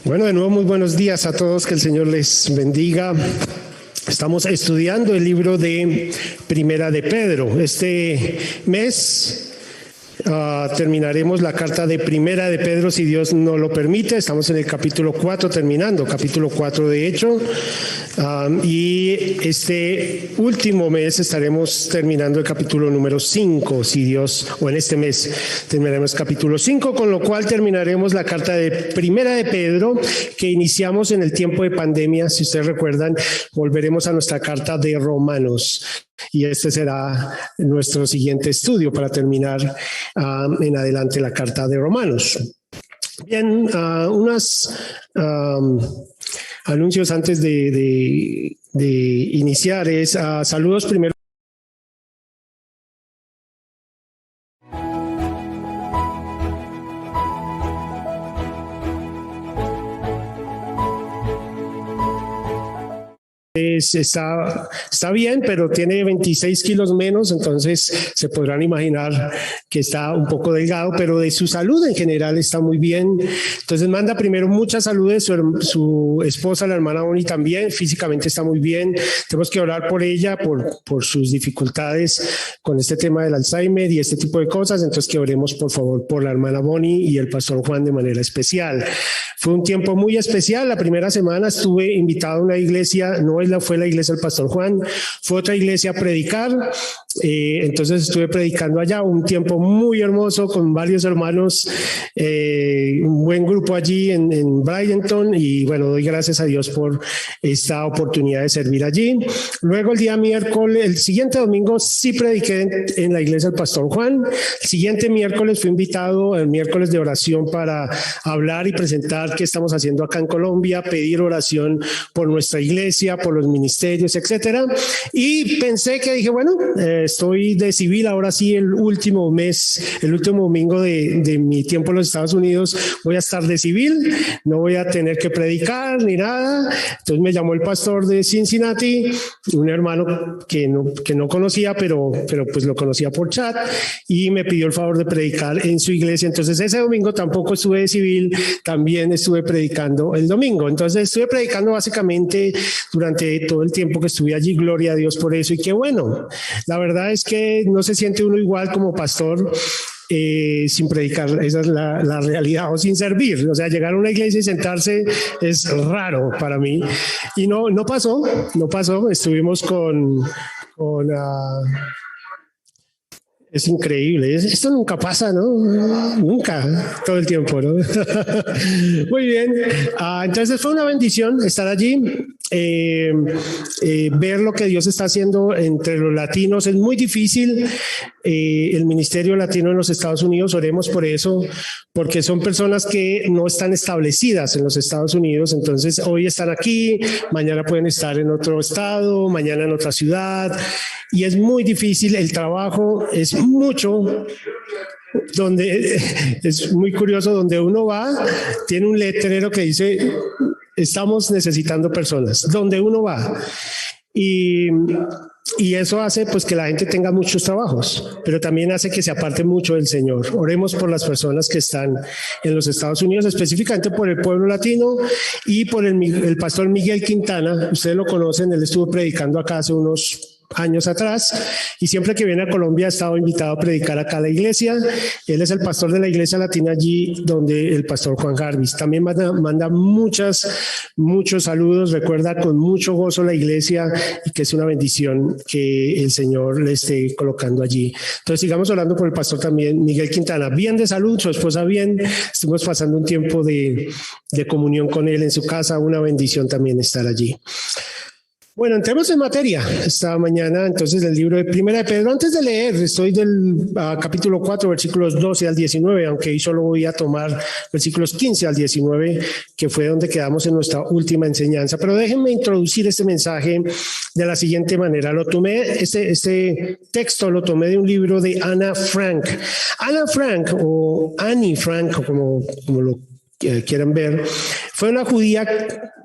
Bueno, de nuevo muy buenos días a todos, que el Señor les bendiga. Estamos estudiando el libro de Primera de Pedro. Este mes terminaremos la carta de Primera de Pedro, si Dios nos lo permite. Estamos en el capítulo 4, terminando, capítulo 4 de hecho. Y este último mes estaremos terminando el capítulo número 5, si Dios, o en este mes terminaremos capítulo 5, con lo cual terminaremos la carta de Primera de Pedro que iniciamos en el tiempo de pandemia. Si ustedes recuerdan, volveremos a nuestra carta de Romanos. Y este será nuestro siguiente estudio para terminar en adelante la carta de Romanos. Bien, unos anuncios antes de iniciar es saludos primero. Está bien, pero tiene 26 kilos menos, entonces se podrán imaginar que está un poco delgado, pero de su salud en general está muy bien. Entonces manda primero muchas saludes, su esposa, la hermana Bonnie, también físicamente está muy bien. Tenemos que orar por ella, por sus dificultades con este tema del Alzheimer y este tipo de cosas, entonces que oremos por favor por la hermana Bonnie y el pastor Juan de manera especial. Fue un tiempo muy especial. La primera semana estuve invitado a una iglesia, fue la iglesia del pastor Juan, fue otra iglesia a predicar. Entonces estuve predicando allá, un tiempo muy hermoso con varios hermanos, un buen grupo allí en Brighton, y bueno, doy gracias a Dios por esta oportunidad de servir allí. Luego el día miércoles, el siguiente domingo sí prediqué en la iglesia del pastor Juan. El siguiente miércoles fui invitado, el miércoles de oración, para hablar y presentar qué estamos haciendo acá en Colombia, pedir oración por nuestra iglesia, por los ministerios, etcétera. Y dije, bueno, estoy de civil, ahora sí el último mes, el último domingo de mi tiempo en los Estados Unidos, voy a estar de civil, no voy a tener que predicar ni nada. Entonces me llamó el pastor de Cincinnati, un hermano que no conocía, pero pues lo conocía por chat, y me pidió el favor de predicar en su iglesia. Entonces ese domingo tampoco estuve de civil, también estuve predicando el domingo. Entonces estuve predicando básicamente durante todo el tiempo que estuve allí. Gloria a Dios por eso. Y qué bueno, la verdad es que no se siente uno igual como pastor sin predicar. Esa es la realidad, o sin servir. O sea, llegar a una iglesia y sentarse es raro para mí, y no pasó. Estuvimos con es increíble, esto nunca pasa, ¿no? Nunca, todo el tiempo, ¿no? Muy bien, entonces fue una bendición estar allí, ver lo que Dios está haciendo entre los latinos. Es muy difícil el ministerio latino en los Estados Unidos. Oremos por eso, porque son personas que no están establecidas en los Estados Unidos. Entonces hoy están aquí, mañana pueden estar en otro estado, mañana en otra ciudad, y es muy difícil. El trabajo es mucho, donde es muy curioso, donde uno va, tiene un letrero que dice: estamos necesitando personas, donde uno va. Y eso hace pues que la gente tenga muchos trabajos, pero también hace que se aparte mucho del Señor. Oremos por las personas que están en los Estados Unidos, específicamente por el pueblo latino y por el pastor Miguel Quintana. Ustedes lo conocen, él estuvo predicando acá hace unos años atrás, y siempre que viene a Colombia ha estado invitado a predicar acá a la iglesia. Él es el pastor de la iglesia latina allí, donde el pastor Juan Jarvis también manda muchos saludos. Recuerda con mucho gozo la iglesia, y que es una bendición que el Señor le esté colocando allí. Entonces sigamos orando por el pastor también Miguel Quintana, bien de salud, su esposa bien. Estuvimos pasando un tiempo de comunión con él en su casa, una bendición también estar allí. Bueno, entremos en materia esta mañana. Entonces, el libro de Primera de Pedro. Antes de leer, estoy del capítulo 4, versículos 12 al 19, aunque hoy solo voy a tomar versículos 15 al 19, que fue donde quedamos en nuestra última enseñanza. Pero déjenme introducir este mensaje de la siguiente manera. Este texto lo tomé de un libro de Anna Frank. Anna Frank, o Annie Frank, o como lo quieran ver, fue una judía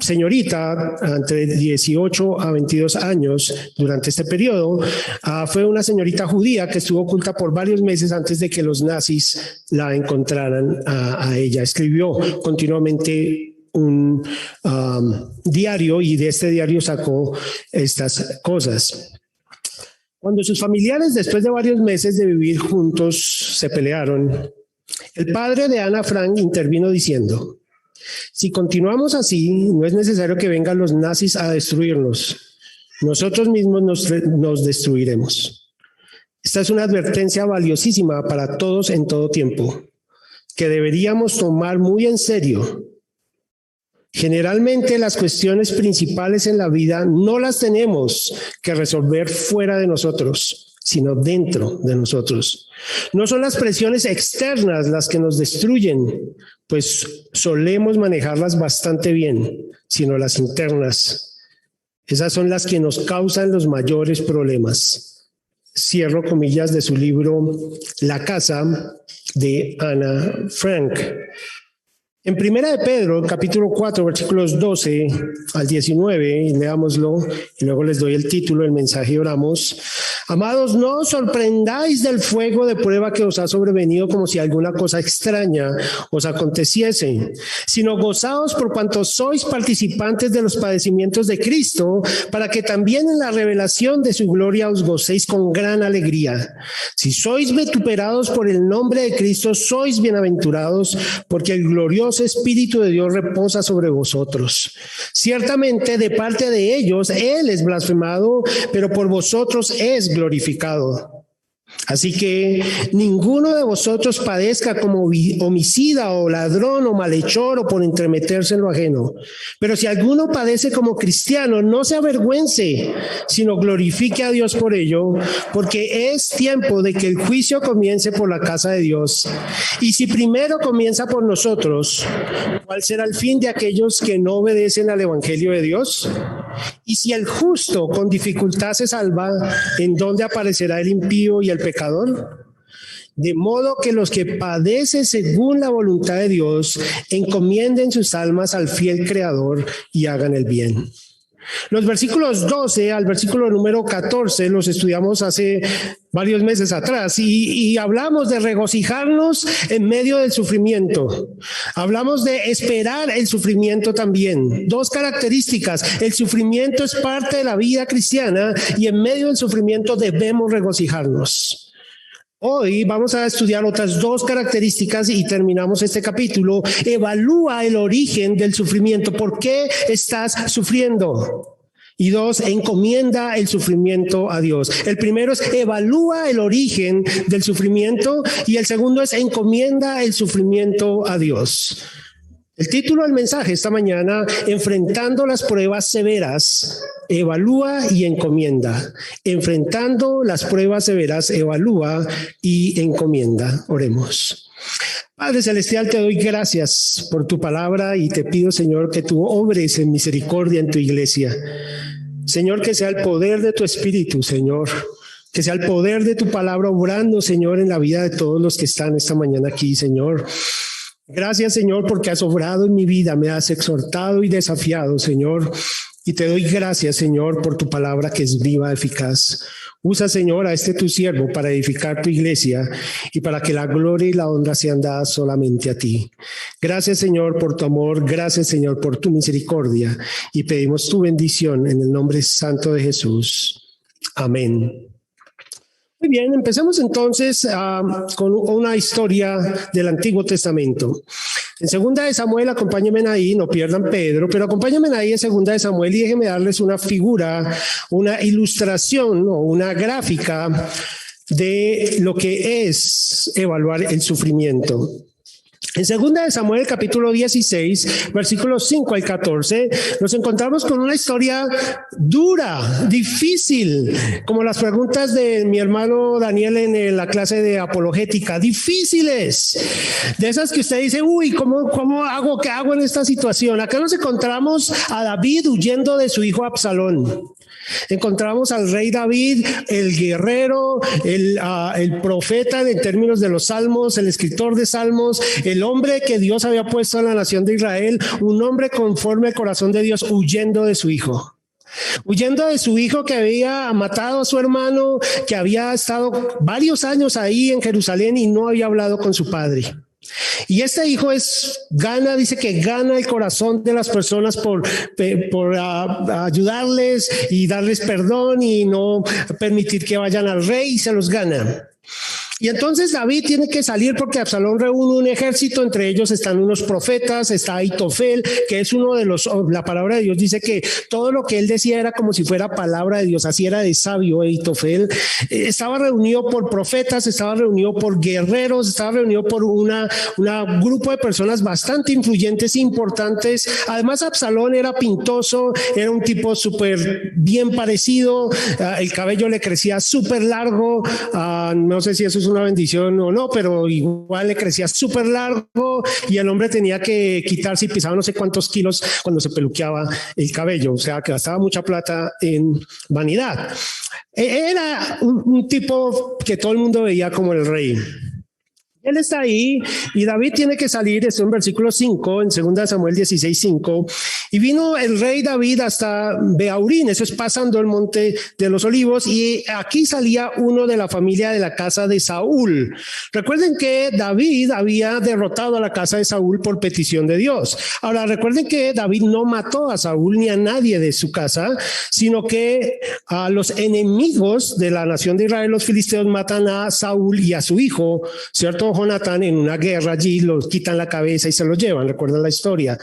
señorita entre 18 a 22 años durante este periodo. Fue una señorita judía que estuvo oculta por varios meses antes de que los nazis la encontraran a ella. Escribió continuamente un diario y de este diario sacó estas cosas. Cuando sus familiares, después de varios meses de vivir juntos, se pelearon, el padre de Ana Frank intervino diciendo: si continuamos así, no es necesario que vengan los nazis a destruirnos. Nosotros mismos nos destruiremos. Esta es una advertencia valiosísima para todos en todo tiempo, que deberíamos tomar muy en serio. Generalmente las cuestiones principales en la vida no las tenemos que resolver fuera de nosotros, sino dentro de nosotros. No son las presiones externas las que nos destruyen, pues solemos manejarlas bastante bien, sino las internas. Esas son las que nos causan los mayores problemas. Cierro comillas de su libro La casa de Ana Frank. En Primera de Pedro, capítulo 4, versículos 12 al 19, leámoslo y luego les doy el título del mensaje y oramos. Amados, no os sorprendáis del fuego de prueba que os ha sobrevenido como si alguna cosa extraña os aconteciese, sino gozaos por cuanto sois participantes de los padecimientos de Cristo, para que también en la revelación de su gloria os gocéis con gran alegría. Si sois vituperados por el nombre de Cristo, sois bienaventurados, porque el glorioso Espíritu de Dios reposa sobre vosotros. Ciertamente de parte de ellos Él es blasfemado, pero por vosotros es glorificado. Así que ninguno de vosotros padezca como homicida o ladrón o malhechor o por entremeterse en lo ajeno. Pero si alguno padece como cristiano, no se avergüence, sino glorifique a Dios por ello, porque es tiempo de que el juicio comience por la casa de Dios. Y si primero comienza por nosotros, ¿cuál será el fin de aquellos que no obedecen al evangelio de Dios? Y si el justo con dificultad se salva, ¿en dónde aparecerá el impío y el pecador? De modo que los que padecen según la voluntad de Dios encomienden sus almas al fiel Creador y hagan el bien. Los versículos 12 al versículo número 14 los estudiamos hace varios meses atrás y hablamos de regocijarnos en medio del sufrimiento. Hablamos de esperar el sufrimiento también. Dos características: el sufrimiento es parte de la vida cristiana y en medio del sufrimiento debemos regocijarnos. Hoy vamos a estudiar otras dos características y terminamos este capítulo. Evalúa el origen del sufrimiento. ¿Por qué estás sufriendo? Y dos, encomienda el sufrimiento a Dios. El primero es evalúa el origen del sufrimiento y el segundo es encomienda el sufrimiento a Dios. El título del mensaje esta mañana: enfrentando las pruebas severas, evalúa y encomienda. Enfrentando las pruebas severas, evalúa y encomienda. Oremos. Padre Celestial, te doy gracias por tu palabra y te pido, Señor, que tú obres en misericordia en tu iglesia. Señor, que sea el poder de tu Espíritu, Señor. Que sea el poder de tu palabra obrando, Señor, en la vida de todos los que están esta mañana aquí, Señor. Gracias, Señor, porque has obrado en mi vida, me has exhortado y desafiado, Señor. Y te doy gracias, Señor, por tu palabra que es viva, eficaz. Usa, Señor, a este tu siervo para edificar tu iglesia y para que la gloria y la honra sean dadas solamente a ti. Gracias, Señor, por tu amor. Gracias, Señor, por tu misericordia. Y pedimos tu bendición en el nombre santo de Jesús. Amén. Muy bien, empecemos entonces con una historia del Antiguo Testamento. En Segunda de Samuel, acompáñenme ahí, no pierdan Pedro, pero acompáñenme ahí en Segunda de Samuel y déjenme darles una figura, una ilustración o una gráfica de lo que es evaluar el sufrimiento. En Segunda de Samuel, capítulo 16, versículos 5 al 14, nos encontramos con una historia dura, difícil, como las preguntas de mi hermano Daniel en la clase de apologética, difíciles, de esas que usted dice, uy, ¿cómo hago? ¿Qué hago en esta situación? Acá nos encontramos a David huyendo de su hijo Absalón. Encontramos al rey David, el guerrero, el profeta en términos de los salmos, el escritor de salmos, el hombre que Dios había puesto en la nación de Israel, un hombre conforme al corazón de Dios, huyendo de su hijo. Huyendo de su hijo que había matado a su hermano, que había estado varios años ahí en Jerusalén y no había hablado con su padre. Y este hijo dice que gana el corazón de las personas por ayudarles y darles perdón y no permitir que vayan al rey, y se los gana. Y entonces David tiene que salir porque Absalón reúne un ejército, entre ellos están unos profetas, está Aitofel, que es uno de la palabra de Dios dice que todo lo que él decía era como si fuera palabra de Dios, así era de sabio Aitofel. Estaba reunido por profetas, estaba reunido por guerreros, estaba reunido por un grupo de personas bastante influyentes, importantes. Además Absalón era pintoso, era un tipo súper bien parecido, el cabello le crecía súper largo, no sé si eso es una bendición o no, pero igual le crecía súper largo y el hombre tenía que quitarse y pisaba no sé cuántos kilos cuando se peluqueaba el cabello, o sea que gastaba mucha plata en vanidad. Era un tipo que todo el mundo veía como el rey. Él está ahí y David tiene que salir, esto en versículo 5, en 2 Samuel 16:5, y vino el rey David hasta Beaurín, eso es pasando el monte de los olivos, y aquí salía uno de la familia de la casa de Saúl. Recuerden que David había derrotado a la casa de Saúl por petición de Dios. Ahora recuerden que David no mató a Saúl ni a nadie de su casa, sino que a los enemigos de la nación de Israel, los filisteos, matan a Saúl y a su hijo, ¿cierto? Jonatán, en una guerra allí, los quitan la cabeza y se los llevan, recuerdan la historia.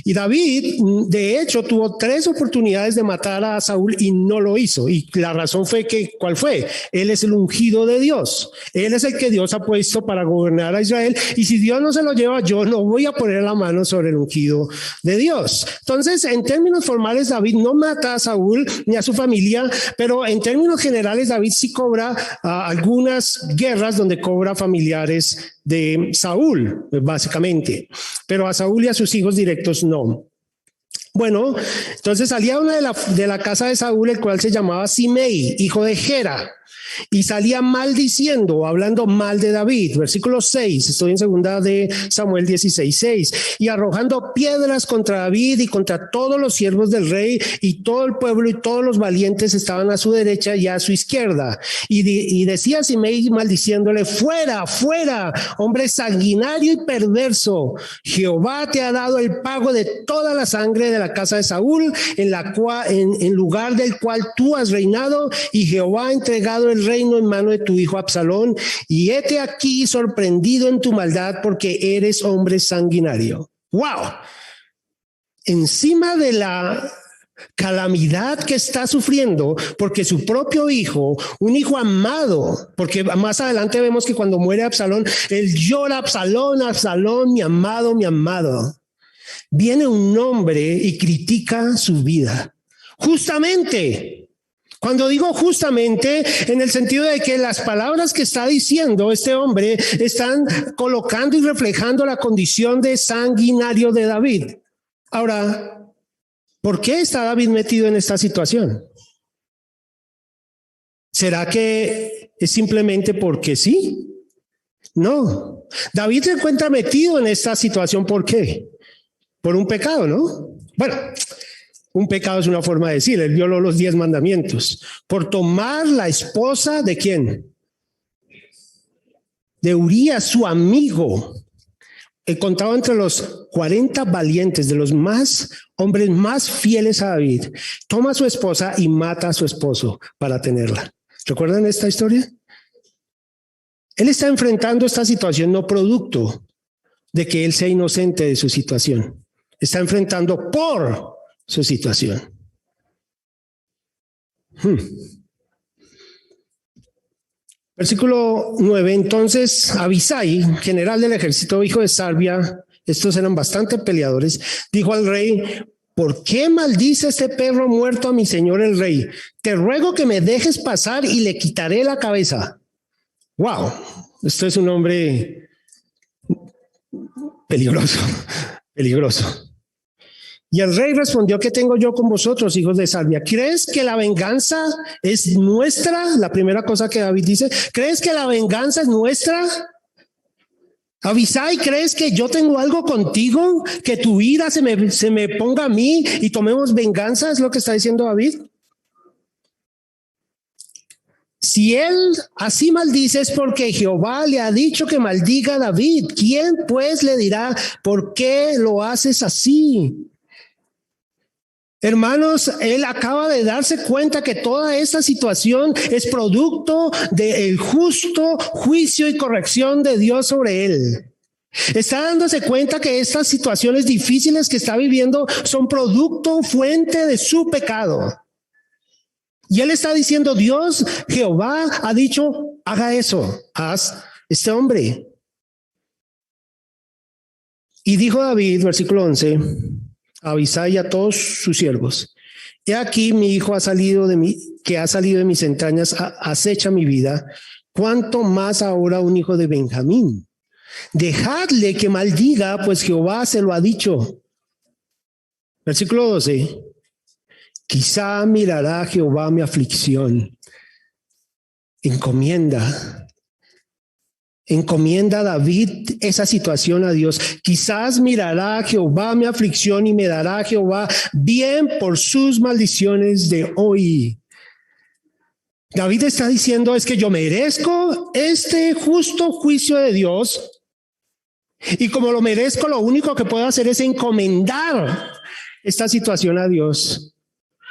Y David, de hecho, tuvo 3 oportunidades de matar a Saúl y no lo hizo. Y la razón fue que, ¿cuál fue? Él es el ungido de Dios. Él es el que Dios ha puesto para gobernar a Israel. Y si Dios no se lo lleva, yo no voy a poner la mano sobre el ungido de Dios. Entonces, en términos formales, David no mata a Saúl ni a su familia, pero en términos generales, David sí cobra algunas guerras donde cobra familiares de Saúl, básicamente, pero a Saúl y a sus hijos directos no. Bueno, entonces salía una de la casa de Saúl, el cual se llamaba Simei, hijo de Gera, y salía maldiciendo, hablando mal de David. Versículo 6, estoy en 2 de Samuel 16:6, y arrojando piedras contra David y contra todos los siervos del rey, y todo el pueblo y todos los valientes estaban a su derecha y a su izquierda. Y decía Simei maldiciéndole: fuera, fuera, hombre sanguinario y perverso. Jehová te ha dado el pago de toda la sangre de la casa de Saúl, en lugar del cual tú has reinado, y Jehová ha entregado el reino en mano de tu hijo Absalón, y hete aquí sorprendido en tu maldad, porque eres hombre sanguinario. ¡Wow! Encima de la calamidad que está sufriendo, porque su propio hijo, un hijo amado, porque más adelante vemos que cuando muere Absalón, él llora: Absalón, Absalón, mi amado, mi amado. Viene un hombre y critica su vida. Justamente. Cuando digo justamente, en el sentido de que las palabras que está diciendo este hombre están colocando y reflejando la condición de sanguinario de David. Ahora, ¿por qué está David metido en esta situación? ¿Será que es simplemente porque sí? No. David se encuentra metido en esta situación, ¿por qué? Por un pecado, ¿no? Bueno, un pecado es una forma de decir, él violó los 10 mandamientos por tomar la esposa de ¿quién? De Urías, su amigo. Encontrado entre los 40 valientes, de los hombres más fieles a David, toma a su esposa y mata a su esposo para tenerla. ¿Recuerdan esta historia? Él está enfrentando esta situación no producto de que él sea inocente de su situación. Está enfrentando por su situación. Versículo 9. Entonces Abisai, general del ejército, hijo de Sarbia, estos eran bastante peleadores, dijo al rey: ¿por qué maldice este perro muerto a mi señor el rey? Te ruego que me dejes pasar y le quitaré la cabeza. Wow, esto es un hombre peligroso, peligroso. Y el rey respondió: ¿qué tengo yo con vosotros, hijos de Sarbia? ¿Crees que la venganza es nuestra? La primera cosa que David dice: ¿crees que la venganza es nuestra? Abisai, ¿crees que yo tengo algo contigo? ¿Que tu ira se me ponga a mí y tomemos venganza? Es lo que está diciendo David. Si él así maldice es porque Jehová le ha dicho que maldiga a David. ¿Quién pues le dirá por qué lo haces así? Hermanos, él acaba de darse cuenta que toda esta situación es producto del justo juicio y corrección de Dios sobre él. Está dándose cuenta que estas situaciones difíciles que está viviendo son producto, fuente de su pecado. Y él está diciendo, Dios, Jehová ha dicho, haga eso, haz este hombre. Y dijo David, versículo 11, a Abisai y a todos sus siervos, he aquí mi hijo ha salido de mis entrañas, acecha mi vida, cuánto más ahora un hijo de Benjamín. Dejadle que maldiga, pues Jehová se lo ha dicho. Versículo 12. Quizá mirará Jehová mi aflicción. Encomienda David esa situación a Dios. Quizás mirará Jehová mi aflicción y me dará Jehová bien por sus maldiciones de hoy. David está diciendo es que yo merezco este justo juicio de Dios. Y como lo merezco, lo único que puedo hacer es encomendar esta situación a Dios.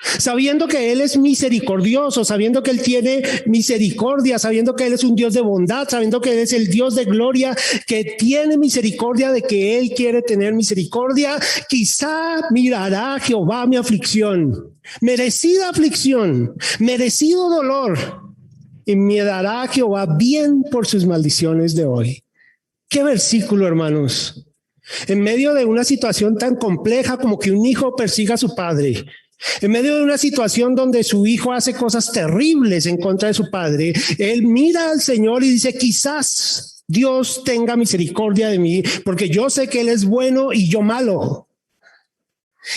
Sabiendo que Él es misericordioso, sabiendo que Él tiene misericordia, sabiendo que Él es un Dios de bondad, sabiendo que Él es el Dios de gloria, que tiene misericordia, de que Él quiere tener misericordia, quizá mirará Jehová mi aflicción, merecido dolor, y me dará Jehová bien por sus maldiciones de hoy. ¿Qué versículo, hermanos? En medio de una situación tan compleja como que un hijo persiga a su padre, en medio de una situación donde su hijo hace cosas terribles en contra de su padre, él mira al Señor y dice, quizás Dios tenga misericordia de mí, porque yo sé que Él es bueno y yo malo.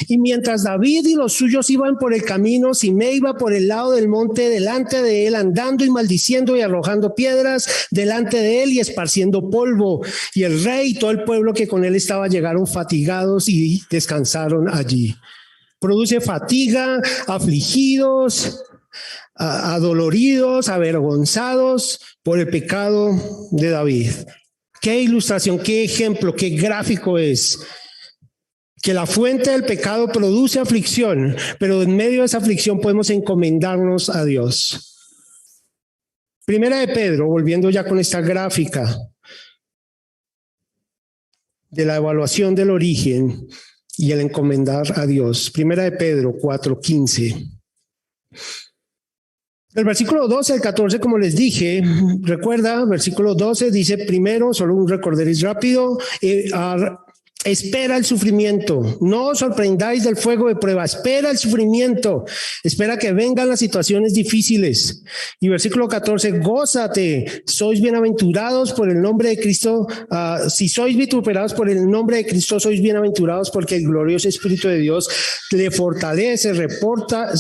Y mientras David y los suyos iban por el camino, Simei iba por el lado del monte delante de él, andando y maldiciendo y arrojando piedras delante de él y esparciendo polvo. Y el rey y todo el pueblo que con él estaba llegaron fatigados y descansaron allí. Produce fatiga, afligidos, adoloridos, avergonzados por el pecado de David. Qué ilustración, qué ejemplo, qué gráfico es. Que la fuente del pecado produce aflicción, pero en medio de esa aflicción podemos encomendarnos a Dios. Primera de Pedro, volviendo ya con esta gráfica de la evaluación del origen y el encomendar a Dios. Primera de Pedro 4:15. Del versículo 12 al 14, como les dije, recuerda, versículo 12 dice primero, solo un recorderis rápido, espera el sufrimiento, no os sorprendáis del fuego de prueba, espera el sufrimiento, espera que vengan las situaciones difíciles. Y versículo 14, gózate, sois bienaventurados por el nombre de Cristo, si sois vituperados por el nombre de Cristo, sois bienaventurados porque el glorioso Espíritu de Dios le fortalece, reposa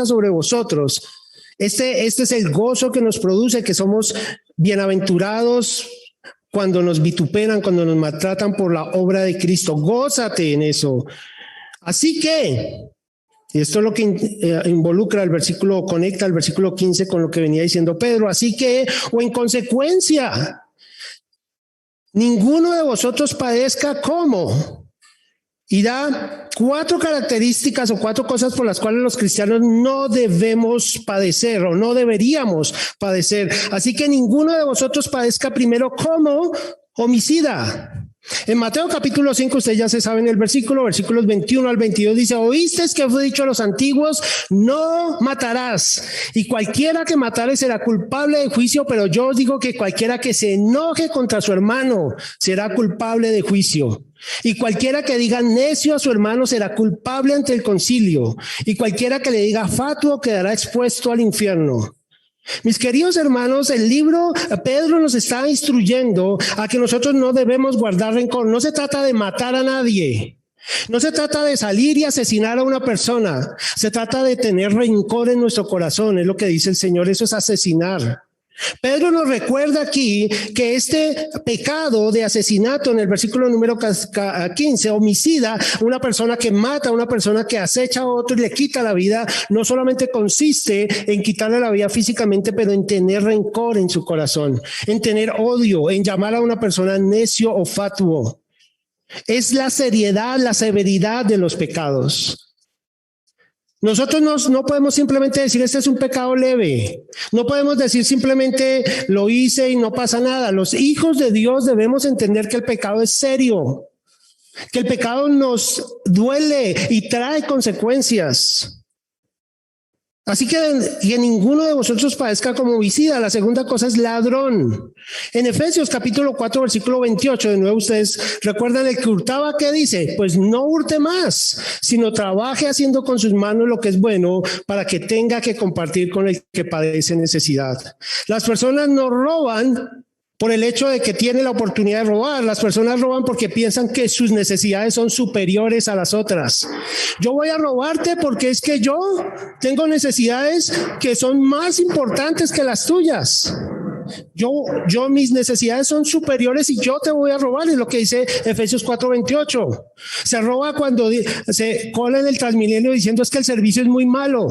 sobre vosotros. Este es el gozo que nos produce, que somos bienaventurados cuando nos vituperan, cuando nos maltratan por la obra de Cristo. Gózate en eso. Así que, y esto es lo que involucra el versículo, conecta el versículo 15 con lo que venía diciendo Pedro. Así que, o en consecuencia, ninguno de vosotros padezca como. Y da 4 características o 4 cosas por las cuales los cristianos no debemos padecer o no deberíamos padecer. Así que ninguno de vosotros padezca primero como homicida. En Mateo capítulo 5, ustedes ya se saben el versículos 21 al 22 dice, oísteis que fue dicho a los antiguos, no matarás, y cualquiera que matare será culpable de juicio, pero yo os digo que cualquiera que se enoje contra su hermano será culpable de juicio. Y cualquiera que diga necio a su hermano será culpable ante el concilio, y cualquiera que le diga fatuo quedará expuesto al infierno. Mis queridos hermanos, el libro Pedro nos está instruyendo a que nosotros no debemos guardar rencor. No se trata de matar a nadie. No se trata de salir y asesinar a una persona. Se trata de tener rencor en nuestro corazón. Es lo que dice el Señor. Eso es asesinar. Pedro nos recuerda aquí que este pecado de asesinato en el versículo número 15, homicida, una persona que mata, una persona que acecha a otro y le quita la vida, no solamente consiste en quitarle la vida físicamente, pero en tener rencor en su corazón, en tener odio, en llamar a una persona necio o fatuo. Es la seriedad, la severidad de los pecados. Nosotros no podemos simplemente decir este es un pecado leve. No podemos decir simplemente lo hice y no pasa nada. Los hijos de Dios debemos entender que el pecado es serio, que el pecado nos duele y trae consecuencias. Así que ninguno de vosotros padezca como homicida. La segunda cosa es ladrón. En Efesios capítulo 4, versículo 28, de nuevo ustedes recuerdan el que hurtaba, ¿qué dice? Pues no hurte más, sino trabaje haciendo con sus manos lo que es bueno para que tenga que compartir con el que padece necesidad. Las personas no roban por el hecho de que tiene la oportunidad de robar. Las personas roban porque piensan que sus necesidades son superiores a las otras. Yo voy a robarte porque es que yo tengo necesidades que son más importantes que las tuyas. Mis necesidades son superiores y yo te voy a robar, es lo que dice Efesios 4:28. Se roba cuando se cola en el Transmilenio diciendo es que el servicio es muy malo.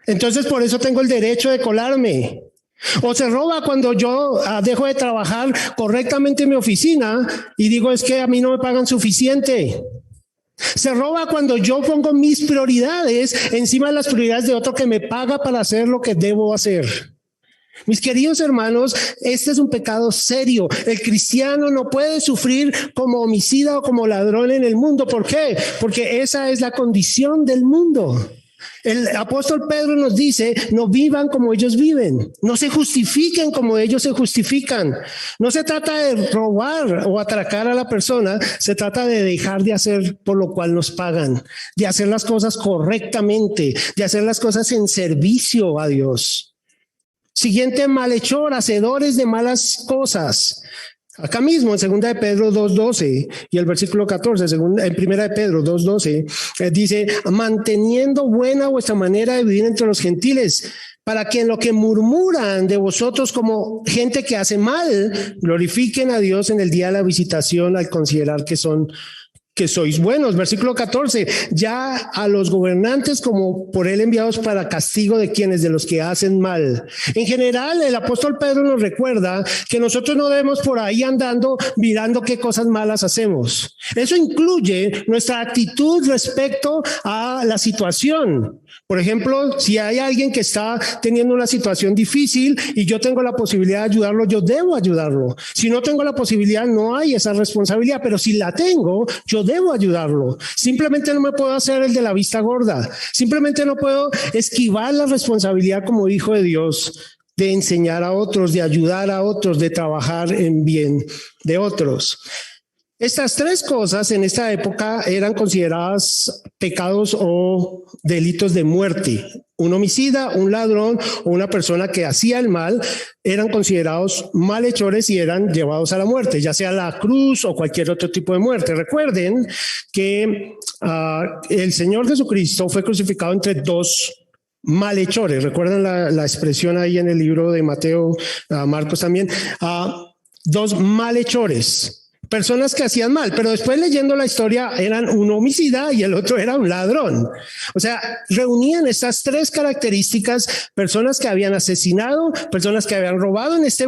Entonces por eso tengo el derecho de colarme. O se roba cuando yo dejo de trabajar correctamente en mi oficina y digo es que a mí no me pagan suficiente. Se roba cuando yo pongo mis prioridades encima de las prioridades de otro que me paga para hacer lo que debo hacer. Mis queridos hermanos, este es un pecado serio. El cristiano no puede sufrir como homicida o como ladrón en el mundo. ¿Por qué? Porque esa es la condición del mundo. El apóstol Pedro nos dice, no vivan como ellos viven, no se justifiquen como ellos se justifican. No se trata de robar o atracar a la persona, se trata de dejar de hacer por lo cual nos pagan, de hacer las cosas correctamente, de hacer las cosas en servicio a Dios. Siguiente, malhechor, hacedores de malas cosas. Acá mismo en segunda de Pedro 2:12 y el versículo 14, en primera de Pedro 2:12, dice, manteniendo buena vuestra manera de vivir entre los gentiles, para que en lo que murmuran de vosotros como gente que hace mal, glorifiquen a Dios en el día de la visitación al considerar que sois buenos. Versículo 14, ya a los gobernantes como por él enviados para castigo de quienes, de los que hacen mal. En general, el apóstol Pedro nos recuerda que nosotros no debemos por ahí andando mirando qué cosas malas hacemos. Eso incluye nuestra actitud respecto a la situación. Por ejemplo, si hay alguien que está teniendo una situación difícil y yo tengo la posibilidad de ayudarlo, yo debo ayudarlo. Si no tengo la posibilidad, no hay esa responsabilidad, pero si la tengo, yo debo ayudarlo. Simplemente no me puedo hacer el de la vista gorda. Simplemente no puedo esquivar la responsabilidad como hijo de Dios de enseñar a otros, de ayudar a otros, de trabajar en bien de otros. Estas tres cosas en esta época eran consideradas pecados o delitos de muerte. Un homicida, un ladrón o una persona que hacía el mal eran considerados malhechores y eran llevados a la muerte, ya sea la cruz o cualquier otro tipo de muerte. Recuerden que el Señor Jesucristo fue crucificado entre dos malhechores. Recuerdan la expresión ahí en el libro de Mateo, Marcos también, dos malhechores. Personas que hacían mal, pero después leyendo la historia eran un homicida y el otro era un ladrón. O sea, reunían estas tres características: personas que habían asesinado, personas que habían robado en este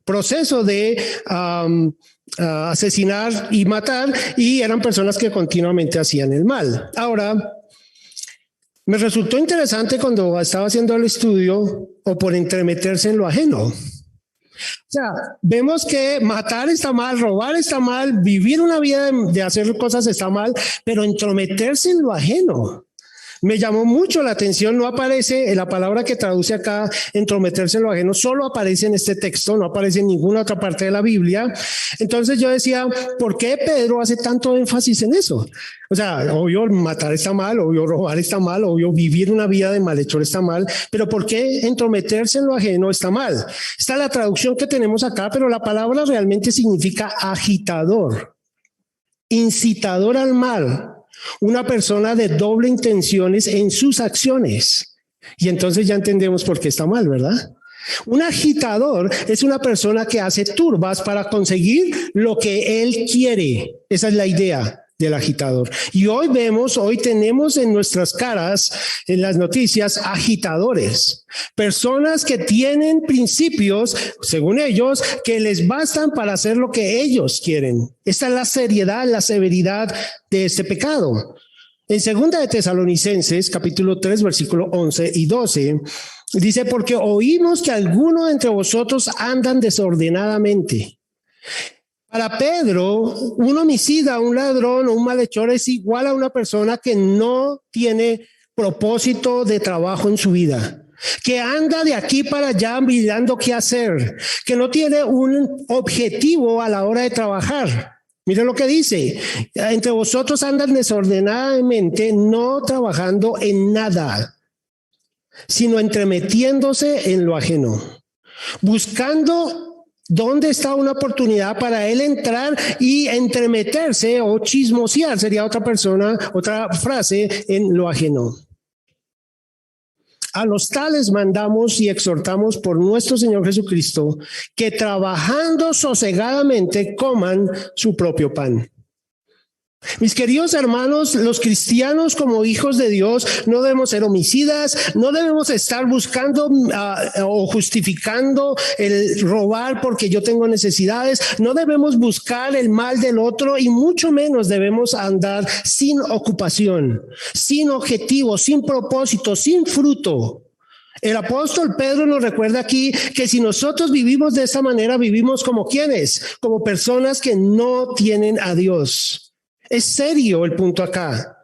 proceso de asesinar y matar, y eran personas que continuamente hacían el mal. Ahora, me resultó interesante cuando estaba haciendo el estudio, o por entremeterse en lo ajeno. O sea, vemos que matar está mal, robar está mal, vivir una vida de hacer cosas está mal, pero entrometerse en lo ajeno me llamó mucho la atención. No aparece la palabra que traduce acá, entrometerse en lo ajeno, solo aparece en este texto, no aparece en ninguna otra parte de la Biblia. Entonces yo decía, ¿por qué Pedro hace tanto énfasis en eso? O sea, obvio matar está mal, obvio robar está mal, obvio vivir una vida de malhechor está mal, pero ¿por qué entrometerse en lo ajeno está mal? Está la traducción que tenemos acá, pero la palabra realmente significa agitador, incitador al mal, una persona de doble intenciones en sus acciones. Y entonces ya entendemos por qué está mal, ¿verdad? Un agitador es una persona que hace turbas para conseguir lo que él quiere. Esa es la idea del agitador. Y hoy tenemos en nuestras caras, en las noticias, agitadores. Personas que tienen principios, según ellos, que les bastan para hacer lo que ellos quieren. Esta es la seriedad, la severidad de este pecado. En 2 de Tesalonicenses, capítulo 3, versículo 11 y 12, dice, porque oímos que algunos entre vosotros andan desordenadamente. Para Pedro, un homicida, un ladrón o un malhechor es igual a una persona que no tiene propósito de trabajo en su vida, que anda de aquí para allá mirando qué hacer, que no tiene un objetivo a la hora de trabajar. Miren lo que dice, entre vosotros andan desordenadamente, no trabajando en nada, sino entremetiéndose en lo ajeno, buscando dónde está una oportunidad para él entrar y entremeterse o chismosear, sería otra frase, en lo ajeno. A los tales mandamos y exhortamos por nuestro Señor Jesucristo que trabajando sosegadamente coman su propio pan. Mis queridos hermanos, los cristianos como hijos de Dios no debemos ser homicidas, no debemos estar buscando o justificando el robar porque yo tengo necesidades, no debemos buscar el mal del otro y mucho menos debemos andar sin ocupación, sin objetivo, sin propósito, sin fruto. El apóstol Pedro nos recuerda aquí que si nosotros vivimos de esta manera, vivimos como ¿quiénes? Como personas que no tienen a Dios. Es serio el punto acá.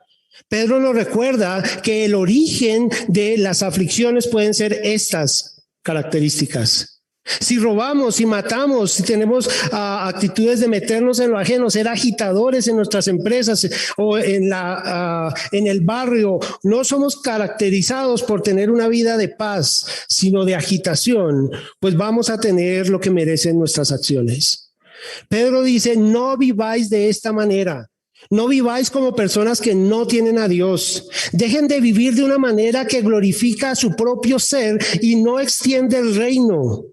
Pedro nos recuerda que el origen de las aflicciones pueden ser estas características. Si robamos, si matamos, si tenemos actitudes de meternos en lo ajeno, ser agitadores en nuestras empresas o en el barrio, no somos caracterizados por tener una vida de paz, sino de agitación, pues vamos a tener lo que merecen nuestras acciones. Pedro dice, no viváis de esta manera. No viváis como personas que no tienen a Dios. Dejen de vivir de una manera que glorifica a su propio ser y no extiende el reino.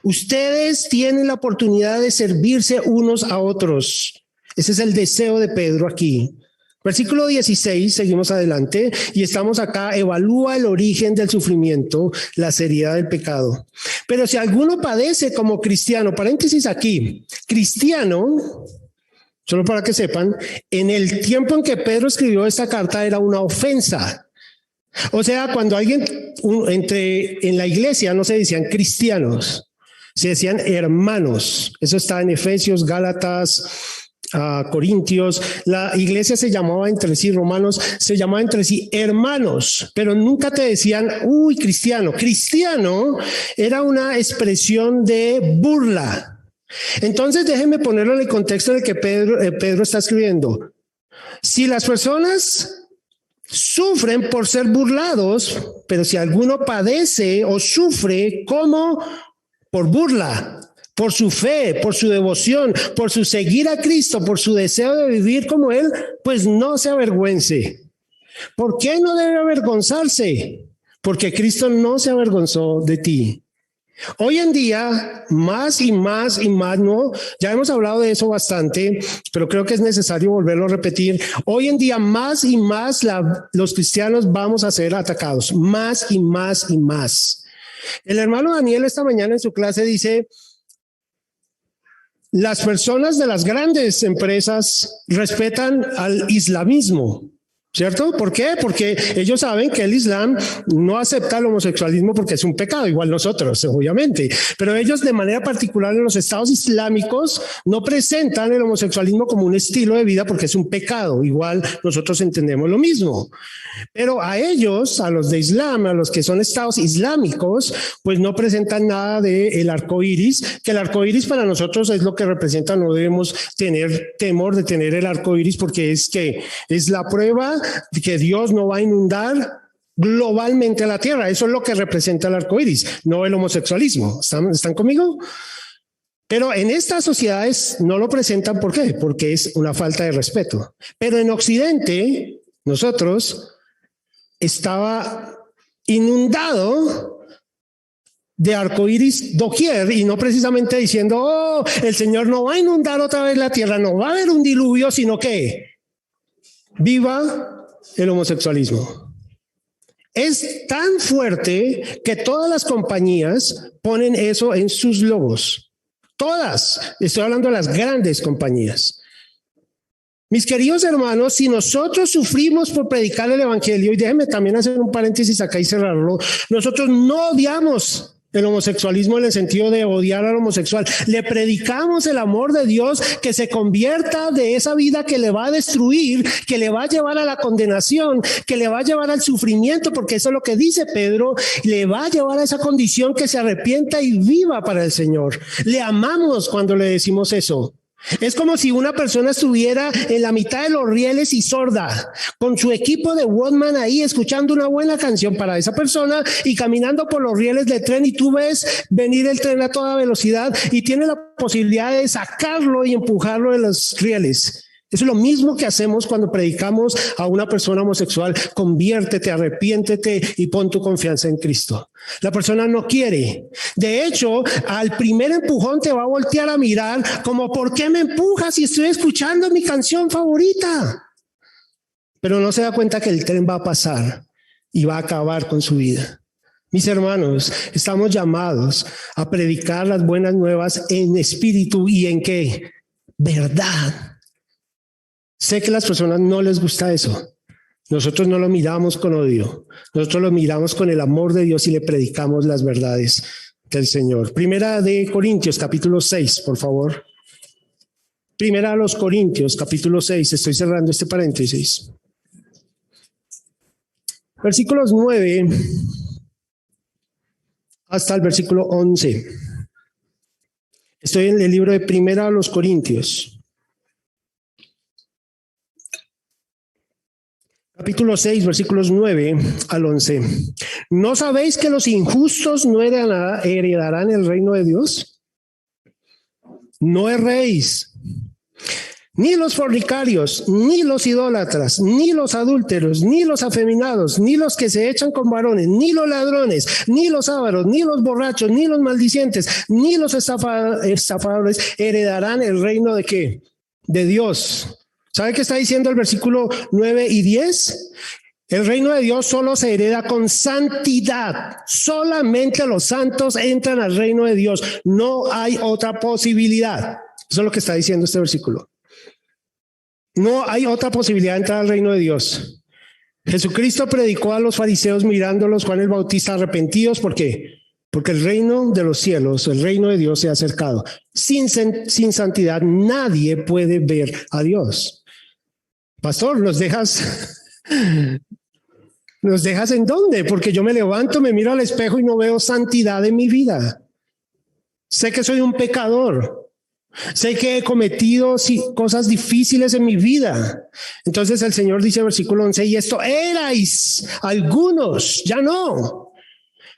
Ustedes tienen la oportunidad de servirse unos a otros. Ese es el deseo de Pedro aquí. Versículo 16, seguimos adelante y estamos acá. Evalúa el origen del sufrimiento, la seriedad del pecado. Pero si alguno padece como cristiano, paréntesis aquí, cristiano, solo para que sepan, en el tiempo en que Pedro escribió esta carta era una ofensa. O sea, cuando alguien en la iglesia no se decían cristianos, se decían hermanos. Eso está en Efesios, Gálatas, Corintios. La iglesia se llamaba entre sí, Romanos, se llamaba entre sí hermanos, pero nunca te decían, uy, cristiano. Cristiano era una expresión de burla. Entonces déjenme ponerlo en el contexto de que Pedro está escribiendo. Si las personas sufren por ser burlados, pero si alguno padece o sufre como por burla, por su fe, por su devoción, por su seguir a Cristo, por su deseo de vivir como Él, pues no se avergüence. ¿Por qué no debe avergonzarse? Porque Cristo no se avergonzó de ti. Hoy en día, más y más y más, no, ya hemos hablado de eso bastante, pero creo que es necesario volverlo a repetir. Hoy en día, más y más los cristianos vamos a ser atacados, más y más y más. El hermano Daniel esta mañana en su clase dice, las personas de las grandes empresas respetan al islamismo. ¿Cierto? ¿Por qué? Porque ellos saben que el Islam no acepta el homosexualismo porque es un pecado, igual nosotros, obviamente. Pero ellos de manera particular en los estados islámicos no presentan el homosexualismo como un estilo de vida porque es un pecado. Igual nosotros entendemos lo mismo. Pero a ellos, a los de Islam, a los que son estados islámicos, pues no presentan nada del arco iris, que el arco iris para nosotros es lo que representa. No debemos tener temor de tener el arco iris porque es la prueba de que Dios no va a inundar globalmente la tierra. Eso es lo que representa el arco iris, no el homosexualismo. ¿Están conmigo? Pero en estas sociedades no lo presentan. ¿Por qué? Porque es una falta de respeto. Pero en Occidente, nosotros estaba inundado de arcoíris doquier, y no precisamente diciendo, oh, el Señor no va a inundar otra vez la tierra, no va a haber un diluvio, sino que viva el homosexualismo. Es tan fuerte que todas las compañías ponen eso en sus logos. Todas. Estoy hablando de las grandes compañías. Mis queridos hermanos, si nosotros sufrimos por predicar el evangelio, y déjenme también hacer un paréntesis acá y cerrarlo, nosotros no odiamos el homosexualismo en el sentido de odiar al homosexual. Le predicamos el amor de Dios, que se convierta de esa vida que le va a destruir, que le va a llevar a la condenación, que le va a llevar al sufrimiento, porque eso es lo que dice Pedro, le va a llevar a esa condición que se arrepienta y viva para el Señor. Le amamos cuando le decimos eso. Es como si una persona estuviera en la mitad de los rieles y sorda, con su equipo de Walkman ahí escuchando una buena canción para esa persona y caminando por los rieles del tren, y tú ves venir el tren a toda velocidad y tienes la posibilidad de sacarlo y empujarlo de los rieles. Eso es lo mismo que hacemos cuando predicamos a una persona homosexual. Conviértete, arrepiéntete y pon tu confianza en Cristo. La persona no quiere. De hecho, al primer empujón te va a voltear a mirar como, ¿por qué me empujas si estoy escuchando mi canción favorita? Pero no se da cuenta que el tren va a pasar y va a acabar con su vida. Mis hermanos, estamos llamados a predicar las buenas nuevas en espíritu y en ¿qué? Verdad. Sé que a las personas no les gusta eso. Nosotros no lo miramos con odio. Nosotros lo miramos con el amor de Dios y le predicamos las verdades del Señor. Primera de Corintios, capítulo 6, por favor. Primera de los Corintios, capítulo 6. Estoy cerrando este paréntesis. Versículos 9 hasta el versículo 11. Estoy en el libro de Primera de los Corintios. Capítulo 6, versículos 9 al 11. ¿No sabéis que los injustos no heredarán el reino de Dios? No erréis. Ni los fornicarios, ni los idólatras, ni los adúlteros, ni los afeminados, ni los que se echan con varones, ni los ladrones, ni los ávaros, ni los borrachos, ni los maldicientes, ni los estafadores heredarán el reino de ¿qué? De Dios. ¿Sabe qué está diciendo el versículo 9 y 10? El reino de Dios solo se hereda con santidad. Solamente los santos entran al reino de Dios. No hay otra posibilidad. Eso es lo que está diciendo este versículo. No hay otra posibilidad de entrar al reino de Dios. Jesucristo predicó a los fariseos mirándolos, Juan el Bautista, arrepentidos. ¿Por qué? Porque el reino de los cielos, el reino de Dios se ha acercado. Sin santidad nadie puede ver a Dios. Pastor, ¿nos dejas en dónde? Porque yo me levanto, me miro al espejo y no veo santidad en mi vida. Sé que soy un pecador. Sé que he cometido cosas difíciles en mi vida. Entonces el Señor dice, versículo 11, y esto erais algunos, ya no.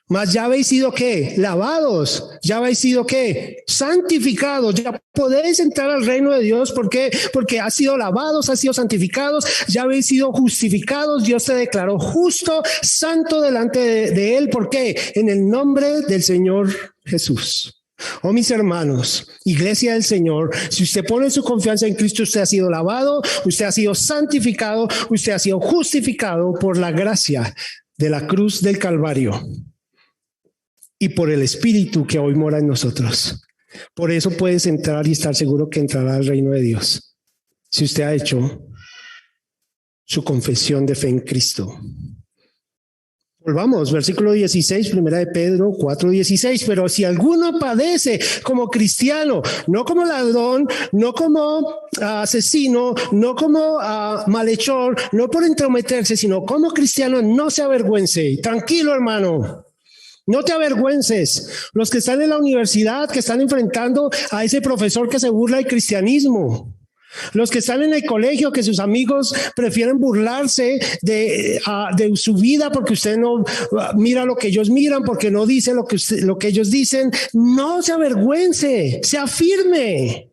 Mas ya habéis sido ¿qué? Lavados, ya habéis sido ¿qué? Santificados, ya podéis entrar al reino de Dios. ¿Por qué? Porque has sido lavados, has sido santificados, ya habéis sido justificados. Dios te declaró justo, santo delante de Él. ¿Por qué? En el nombre del Señor Jesús. Oh, mis hermanos, iglesia del Señor, si usted pone su confianza en Cristo, usted ha sido lavado, usted ha sido santificado, usted ha sido justificado por la gracia de la cruz del Calvario. Y por el Espíritu que hoy mora en nosotros. Por eso puedes entrar y estar seguro que entrará al reino de Dios. Si usted ha hecho su confesión de fe en Cristo. Volvamos, versículo 16, primera de Pedro 4:16. Pero si alguno padece como cristiano, no como ladrón, no como asesino, no como malhechor, no por entrometerse, sino como cristiano, no se avergüence. Tranquilo, hermano. No te avergüences. Los que están en la universidad, que están enfrentando a ese profesor que se burla del cristianismo. Los que están en el colegio, que sus amigos prefieren burlarse de su vida porque usted no mira lo que ellos miran, porque no dice lo que ellos dicen. No se avergüence, sea firme.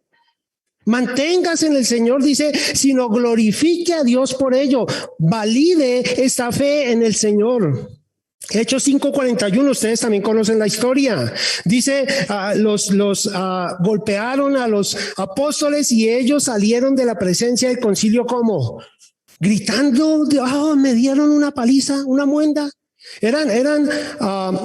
Manténgase en el Señor, dice, sino glorifique a Dios por ello. Valide esta fe en el Señor. Hechos 5:41, ustedes también conocen la historia. Dice, los golpearon a los apóstoles y ellos salieron de la presencia del concilio como gritando, me dieron una paliza, una muenda. Eran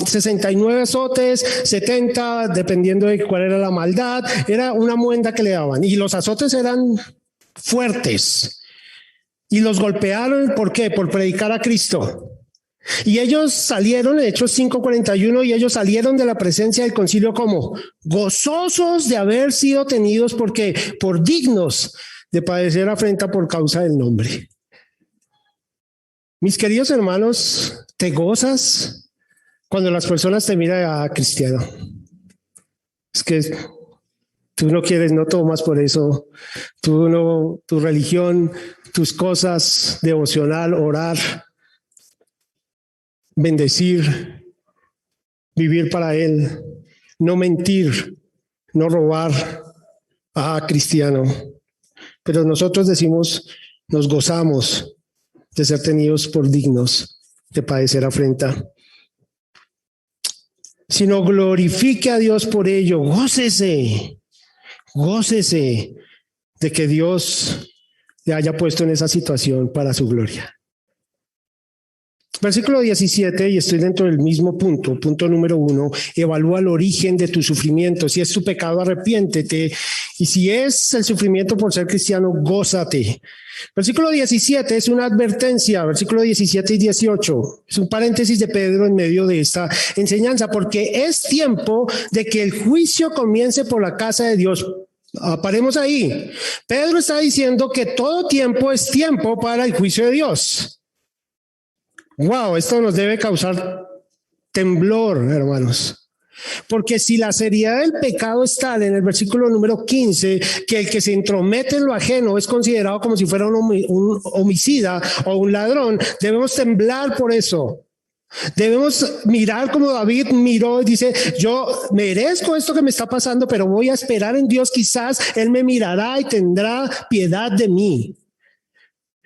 69 azotes, 70, dependiendo de cuál era la maldad, era una muenda que le daban. Y los azotes eran fuertes. Y los golpearon, ¿por qué? Por predicar a Cristo. Y ellos salieron, en Hechos 5:41, y ellos salieron de la presencia del concilio como gozosos de haber sido tenidos por dignos de padecer afrenta por causa del nombre. Mis queridos hermanos, ¿te gozas cuando las personas te miran cristiano? Es que tú no quieres, no tomas por eso, tu religión, tus cosas, devocional, orar, bendecir, vivir para Él, no mentir, no robar, cristiano. Pero nosotros decimos, nos gozamos de ser tenidos por dignos de padecer afrenta. Sino glorifique a Dios por ello, gócese de que Dios le haya puesto en esa situación para su gloria. Versículo 17, y estoy dentro del mismo punto número 1, evalúa el origen de tu sufrimiento. Si es tu pecado, arrepiéntete. Y si es el sufrimiento por ser cristiano, gózate. Versículo 17 es una advertencia, versículo 17 y 18. Es un paréntesis de Pedro en medio de esta enseñanza, porque es tiempo de que el juicio comience por la casa de Dios. Paremos ahí. Pedro está diciendo que todo tiempo es tiempo para el juicio de Dios. Wow, esto nos debe causar temblor, hermanos. Porque si la seriedad del pecado es tal en el versículo número 15, que el que se entromete en lo ajeno es considerado como si fuera un homicida o un ladrón, debemos temblar por eso. Debemos mirar como David miró y dice, yo merezco esto que me está pasando, pero voy a esperar en Dios, quizás Él me mirará y tendrá piedad de mí.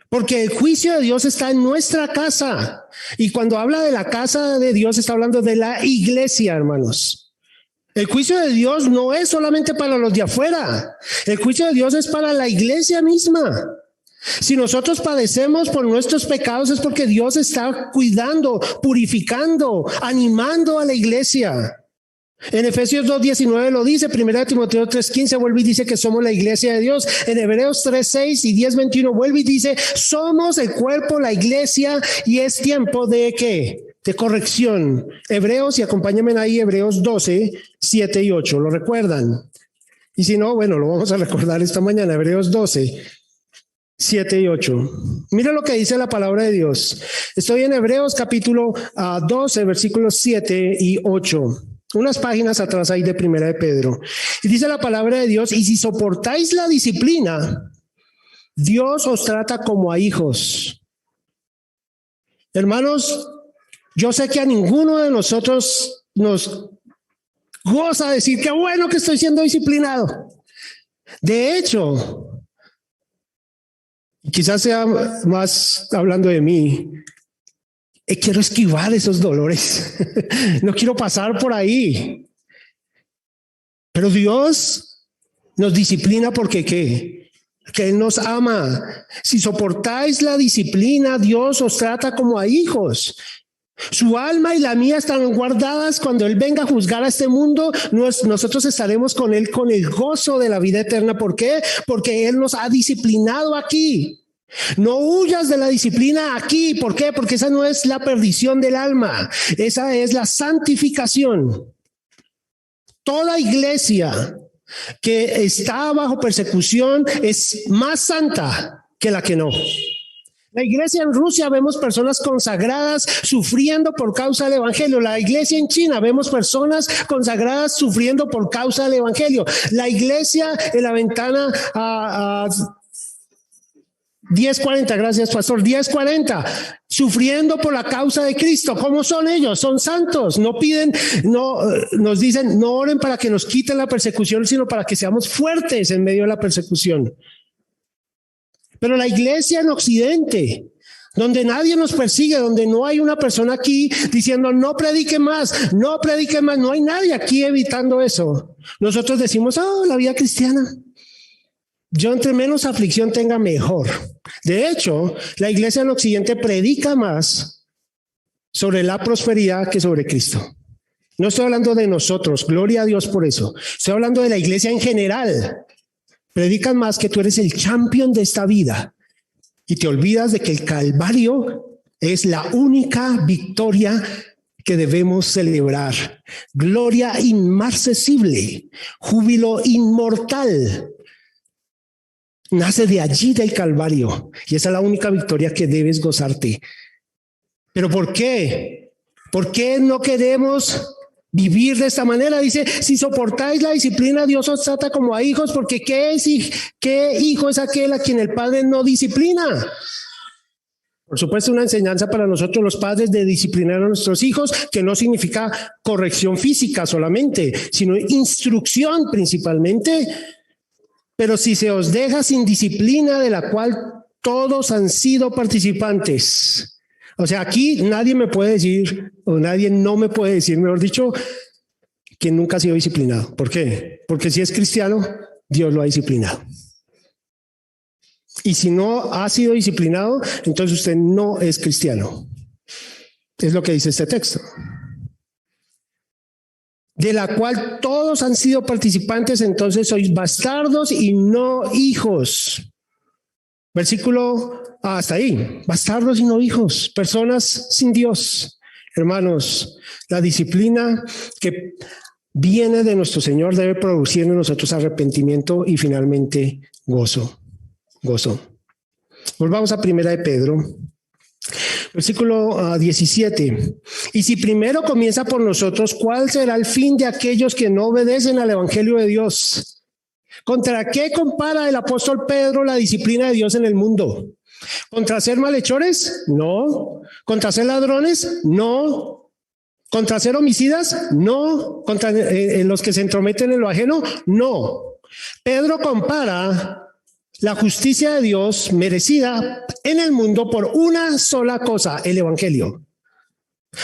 Porque el juicio de Dios está en nuestra casa. Y cuando habla de la casa de Dios, está hablando de la iglesia, hermanos. El juicio de Dios no es solamente para los de afuera. El juicio de Dios es para la iglesia misma. Si nosotros padecemos por nuestros pecados es porque Dios está cuidando, purificando, animando a la iglesia. En Efesios 2:19 lo dice, 1 Timoteo 3:15 vuelve y dice que somos la iglesia de Dios. En Hebreos 3:6 y 10:21 vuelve y dice, somos el cuerpo, la iglesia, y es tiempo de ¿qué? De corrección. Hebreos, y acompáñenme ahí, Hebreos 12:7 y 8, ¿lo recuerdan? Y si no, bueno, lo vamos a recordar esta mañana, Hebreos 12:7 y 8. Mira lo que dice la palabra de Dios. Estoy en Hebreos capítulo 12, versículos 7 y 8. Unas páginas atrás ahí de Primera de Pedro. Y dice la palabra de Dios, y si soportáis la disciplina, Dios os trata como a hijos. Hermanos, yo sé que a ninguno de nosotros nos goza decir qué bueno que estoy siendo disciplinado. De hecho, quizás sea más hablando de mí, quiero esquivar esos dolores. No quiero pasar por ahí. Pero Dios nos disciplina porque ¿qué? Que Él nos ama. Si soportáis la disciplina, Dios os trata como a hijos. Su alma y la mía están guardadas. Cuando Él venga a juzgar a este mundo, nosotros estaremos con Él con el gozo de la vida eterna. ¿Por qué? Porque Él nos ha disciplinado aquí. No huyas de la disciplina aquí. ¿Por qué? Porque esa no es la perdición del alma. Esa es la santificación. Toda iglesia que está bajo persecución es más santa que la que no. La iglesia en Rusia vemos personas consagradas sufriendo por causa del evangelio. La iglesia en China vemos personas consagradas sufriendo por causa del evangelio. La iglesia en la ventana 1040, gracias pastor, 1040, sufriendo por la causa de Cristo. ¿Cómo son ellos? Son santos, no piden, no nos dicen, no oren para que nos quiten la persecución, sino para que seamos fuertes en medio de la persecución. Pero la iglesia en Occidente donde nadie nos persigue, donde no hay una persona aquí diciendo no predique más, no predique más, no hay nadie aquí evitando eso. Nosotros decimos, la vida cristiana, yo entre menos aflicción tenga mejor. De hecho, la iglesia en Occidente predica más sobre la prosperidad que sobre Cristo. No estoy hablando de nosotros, gloria a Dios por eso. Estoy hablando de la iglesia en general. Predican más que tú eres el champion de esta vida y te olvidas de que el Calvario es la única victoria que debemos celebrar. Gloria inmarcesible, júbilo inmortal. Nace de allí del Calvario y esa es la única victoria que debes gozarte. ¿Pero por qué? ¿Por qué no queremos vivir de esta manera? Dice, si soportáis la disciplina, Dios os trata como a hijos, porque ¿qué hijo es aquel a quien el padre no disciplina? Por supuesto, una enseñanza para nosotros los padres de disciplinar a nuestros hijos, que no significa corrección física solamente, sino instrucción principalmente. Pero si se os deja sin disciplina de la cual todos han sido participantes. O sea, aquí nadie me puede decir, o nadie no me puede decir, mejor dicho, que nunca ha sido disciplinado. ¿Por qué? Porque si es cristiano, Dios lo ha disciplinado. Y si no ha sido disciplinado, entonces usted no es cristiano. Es lo que dice este texto. De la cual todos han sido participantes, entonces sois bastardos y no hijos. Versículo hasta ahí. Bastardos y no hijos, personas sin Dios. Hermanos, la disciplina que viene de nuestro Señor debe producir en nosotros arrepentimiento y finalmente gozo. Volvamos a Primera de Pedro. Versículo 17. Y si primero comienza por nosotros, ¿cuál será el fin de aquellos que no obedecen al evangelio de Dios? ¿Contra qué compara el apóstol Pedro la disciplina de Dios en el mundo? ¿Contra ser malhechores? No. ¿Contra ser ladrones? No. ¿Contra ser homicidas? No. ¿Contra los que se entrometen en lo ajeno? No. Pedro compara la justicia de Dios merecida en el mundo por una sola cosa, el evangelio.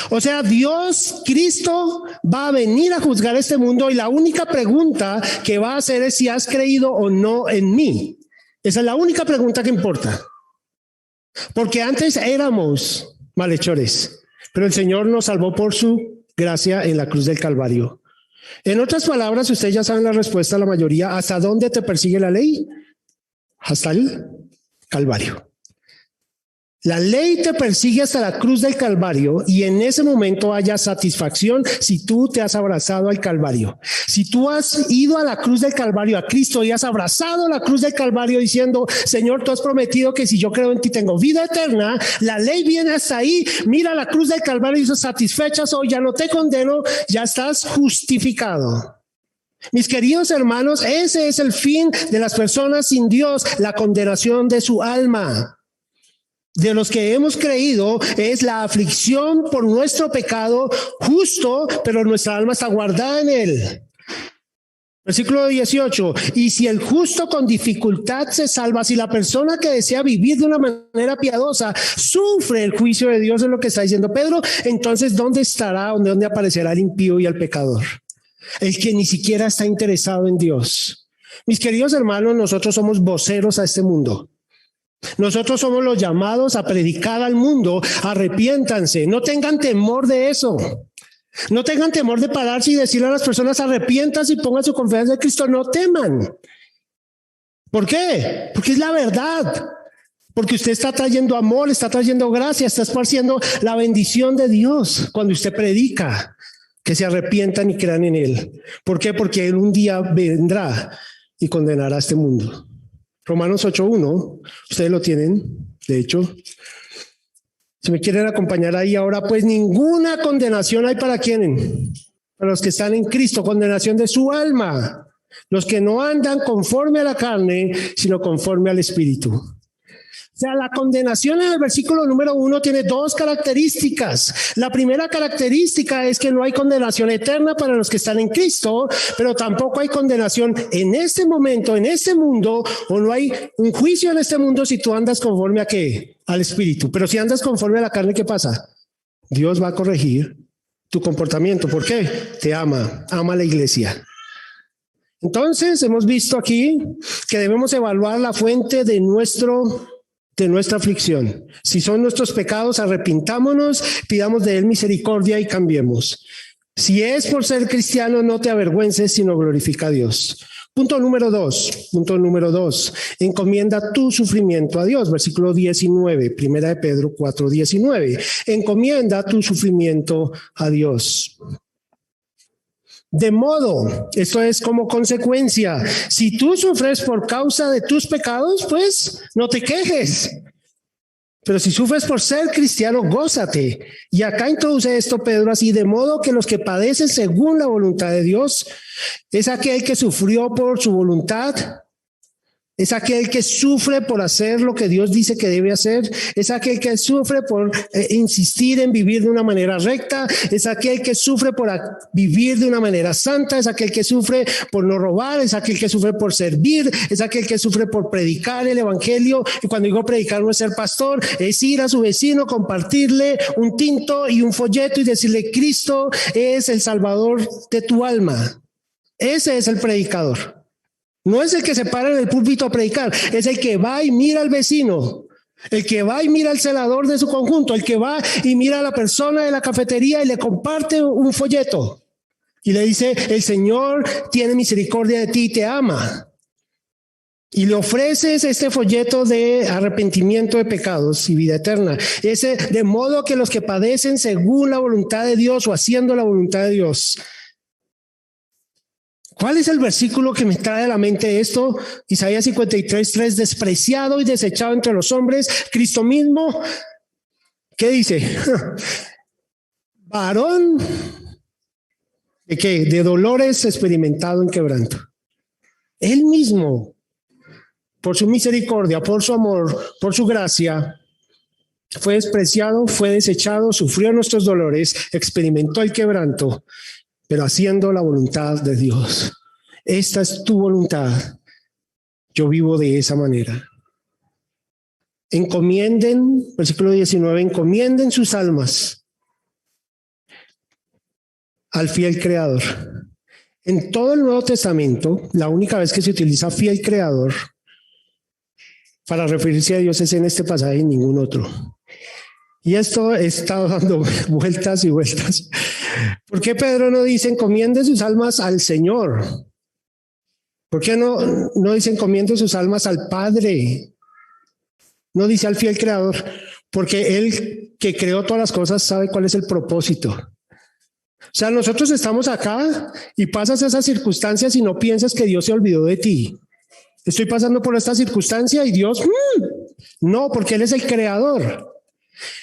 O sea, Dios, Cristo, va a venir a juzgar este mundo y la única pregunta que va a hacer es si has creído o no en mí. Esa es la única pregunta que importa. Porque antes éramos malhechores, pero el Señor nos salvó por su gracia en la cruz del Calvario. En otras palabras, ustedes ya saben la respuesta a la mayoría. ¿Hasta dónde te persigue la ley? Hasta el Calvario. La ley te persigue hasta la cruz del Calvario y en ese momento haya satisfacción si tú te has abrazado al Calvario. Si tú has ido a la cruz del Calvario, a Cristo, y has abrazado la cruz del Calvario diciendo, Señor, tú has prometido que si yo creo en ti tengo vida eterna, la ley viene hasta ahí, mira la cruz del Calvario y dices, satisfechas hoy, ya no te condeno, ya estás justificado. Mis queridos hermanos, ese es el fin de las personas sin Dios, la condenación de su alma. De los que hemos creído es la aflicción por nuestro pecado justo, pero nuestra alma está guardada en él. Versículo 18. Y si el justo con dificultad se salva, si la persona que desea vivir de una manera piadosa sufre el juicio de Dios, es lo que está diciendo Pedro, entonces ¿dónde estará, dónde aparecerá el impío y el pecador? El que ni siquiera está interesado en Dios. Mis queridos hermanos, nosotros somos voceros a este mundo. Nosotros somos los llamados a predicar al mundo, arrepiéntanse, no tengan temor de eso. No tengan temor de pararse y decirle a las personas, arrepiéntanse y pongan su confianza en Cristo, no teman. ¿Por qué? Porque es la verdad. Porque usted está trayendo amor, está trayendo gracia, está esparciendo la bendición de Dios cuando usted predica. Que se arrepientan y crean en él. ¿Por qué? Porque él un día vendrá y condenará a este mundo. Romanos 8:1, ustedes lo tienen, de hecho. Si me quieren acompañar ahí ahora, pues ninguna condenación hay para quién, para los que están en Cristo, condenación de su alma, los que no andan conforme a la carne, sino conforme al Espíritu. sea, la condenación en el versículo número 1 tiene dos características. La primera característica es que no hay condenación eterna para los que están en Cristo, pero tampoco hay condenación en este momento, en este mundo, o no hay un juicio en este mundo si tú andas conforme a ¿qué? Al Espíritu. Pero si andas conforme a la carne, ¿qué pasa? Dios va a corregir tu comportamiento. ¿Por qué? Te ama a la iglesia. Entonces, hemos visto aquí que debemos evaluar la fuente de nuestra aflicción. Si son nuestros pecados, arrepintámonos, pidamos de Él misericordia y cambiemos. Si es por ser cristiano, no te avergüences, sino glorifica a Dios. Punto número dos, encomienda tu sufrimiento a Dios. Versículo 19, primera de Pedro 4:19. Encomienda tu sufrimiento a Dios. De modo, esto es como consecuencia, si tú sufres por causa de tus pecados, pues no te quejes. Pero si sufres por ser cristiano, gózate. Y acá introduce esto Pedro así, de modo que los que padecen según la voluntad de Dios, es aquel que sufrió por su voluntad, es aquel que sufre por hacer lo que Dios dice que debe hacer, es aquel que sufre por insistir en vivir de una manera recta, es aquel que sufre por vivir de una manera santa, es aquel que sufre por no robar, es aquel que sufre por servir, es aquel que sufre por predicar el evangelio. Y cuando digo predicar no es ser pastor, es ir a su vecino, compartirle un tinto y un folleto y decirle: Cristo es el Salvador de tu alma. Ese es el predicador. No es el que se para en el púlpito a predicar, es el que va y mira al vecino, el que va y mira al celador de su conjunto, el que va y mira a la persona de la cafetería y le comparte un folleto y le dice: el Señor tiene misericordia de ti y te ama. Y le ofreces este folleto de arrepentimiento de pecados y vida eterna. Ese, de modo que los que padecen según la voluntad de Dios o haciendo la voluntad de Dios. ¿Cuál es el versículo que me trae a la mente esto? Isaías 53:3, despreciado y desechado entre los hombres, Cristo mismo, ¿qué dice? Varón, ¿de qué? De dolores experimentado en quebranto. Él mismo, por su misericordia, por su amor, por su gracia, fue despreciado, fue desechado, sufrió nuestros dolores, experimentó el quebranto, pero haciendo la voluntad de Dios. Esta es tu voluntad. Yo vivo de esa manera. Encomienden, versículo 19, encomienden sus almas al fiel Creador. En todo el Nuevo Testamento, la única vez que se utiliza fiel Creador para referirse a Dios es en este pasaje y en ningún otro. Y esto he estado dando vueltas y vueltas. ¿Por qué Pedro no dice encomienden sus almas al Señor? ¿Por qué no dice encomienden sus almas al Padre? No dice al fiel Creador, porque Él que creó todas las cosas sabe cuál es el propósito. O sea, nosotros estamos acá y pasas esas circunstancias y no piensas que Dios se olvidó de ti. Estoy pasando por esta circunstancia y Dios, no, porque Él es el Creador.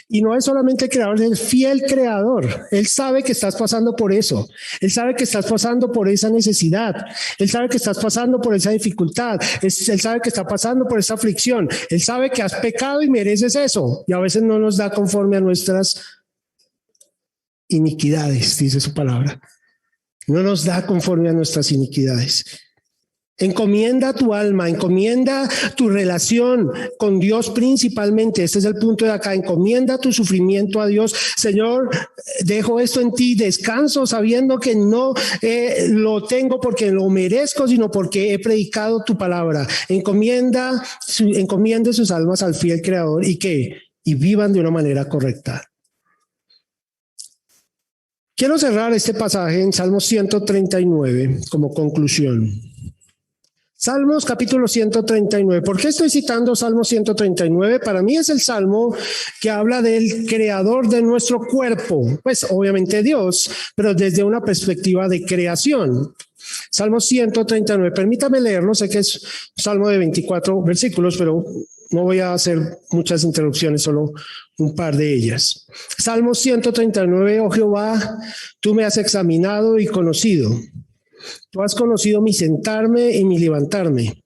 Y no es solamente el Creador, es el fiel Creador. Él sabe que estás pasando por eso. Él sabe que estás pasando por esa necesidad. Él sabe que estás pasando por esa dificultad. Él sabe que estás pasando por esa aflicción. Él sabe que has pecado y mereces eso. Y a veces no nos da conforme a nuestras iniquidades, dice su palabra. No nos da conforme a nuestras iniquidades. Encomienda tu alma, encomienda tu relación con Dios principalmente. Este es el punto de acá. Encomienda tu sufrimiento a Dios. Señor, dejo esto en ti. Descanso sabiendo que no lo tengo porque lo merezco, sino porque he predicado tu palabra. Encomiende sus almas al fiel Creador y vivan de una manera correcta. Quiero cerrar este pasaje en Salmos 139 como conclusión. Salmos capítulo 139. ¿Por qué estoy citando Salmos 139? Para mí es el salmo que habla del creador de nuestro cuerpo. Pues obviamente Dios, pero desde una perspectiva de creación. Salmos 139. Permítame leerlo. Sé que es un salmo de 24 versículos, pero no voy a hacer muchas interrupciones, solo un par de ellas. Salmos 139. Oh Jehová, tú me has examinado y conocido. Tú has conocido mi sentarme y mi levantarme.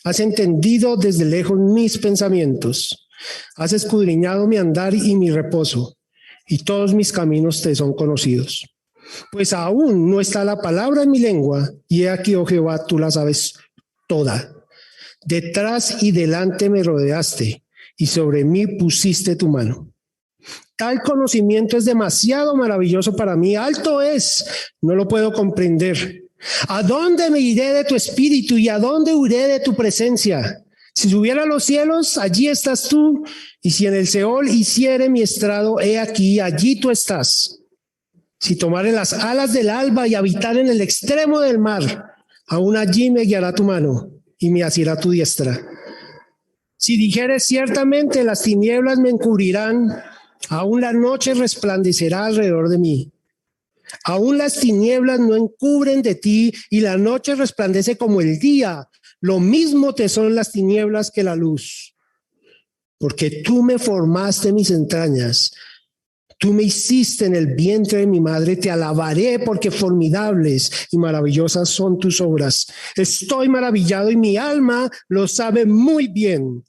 Has entendido desde lejos mis pensamientos. Has escudriñado mi andar y mi reposo, y todos mis caminos te son conocidos. Pues aún no está la palabra en mi lengua, y he aquí, oh Jehová, tú la sabes toda. Detrás y delante me rodeaste, y sobre mí pusiste tu mano. Tal conocimiento es demasiado maravilloso para mí, alto es, no lo puedo comprender. ¿A dónde me iré de tu espíritu y a dónde huiré de tu presencia? Si subiera a los cielos, allí estás tú, y si en el Seol hiciere mi estrado, he aquí, allí tú estás. Si tomare las alas del alba y habitar en el extremo del mar, aún allí me guiará tu mano y me asirá tu diestra. Si dijeres ciertamente las tinieblas me encubrirán, aún la noche resplandecerá alrededor de mí. Aún las tinieblas no encubren de ti y la noche resplandece como el día. Lo mismo te son las tinieblas que la luz. Porque tú me formaste mis entrañas. Tú me hiciste en el vientre de mi madre. Te alabaré porque formidables y maravillosas son tus obras. Estoy maravillado y mi alma lo sabe muy bien.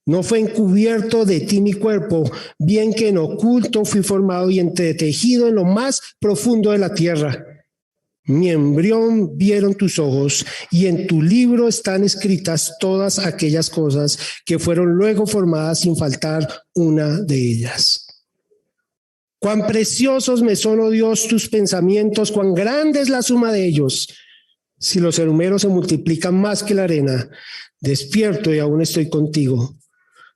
No fue encubierto de ti mi cuerpo, bien que en oculto fui formado y entretejido en lo más profundo de la tierra. Mi embrión vieron tus ojos, y en tu libro están escritas todas aquellas cosas que fueron luego formadas sin faltar una de ellas. Cuán preciosos me son, oh Dios, tus pensamientos, cuán grande es la suma de ellos. Si los números se multiplican más que la arena, despierto y aún estoy contigo.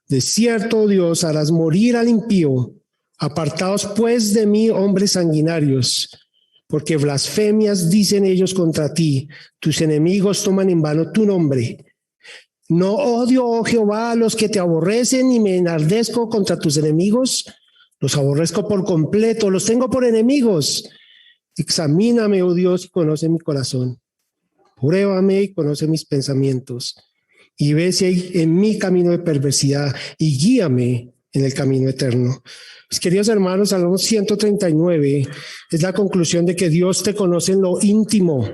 De cierto, oh Dios, harás morir al impío. Apartaos pues de mí, hombres sanguinarios, porque blasfemias dicen ellos contra ti. Tus enemigos toman en vano tu nombre. No odio, oh Jehová, a los que te aborrecen, ni me enardezco contra tus enemigos. Los aborrezco por completo, los tengo por enemigos. Examíname, oh Dios, y conoce mi corazón. Pruébame y conoce mis pensamientos. Y ve si hay en mi camino de perversidad y guíame en el camino eterno. Mis queridos hermanos, Salmo 139 es la conclusión de que Dios te conoce en lo íntimo,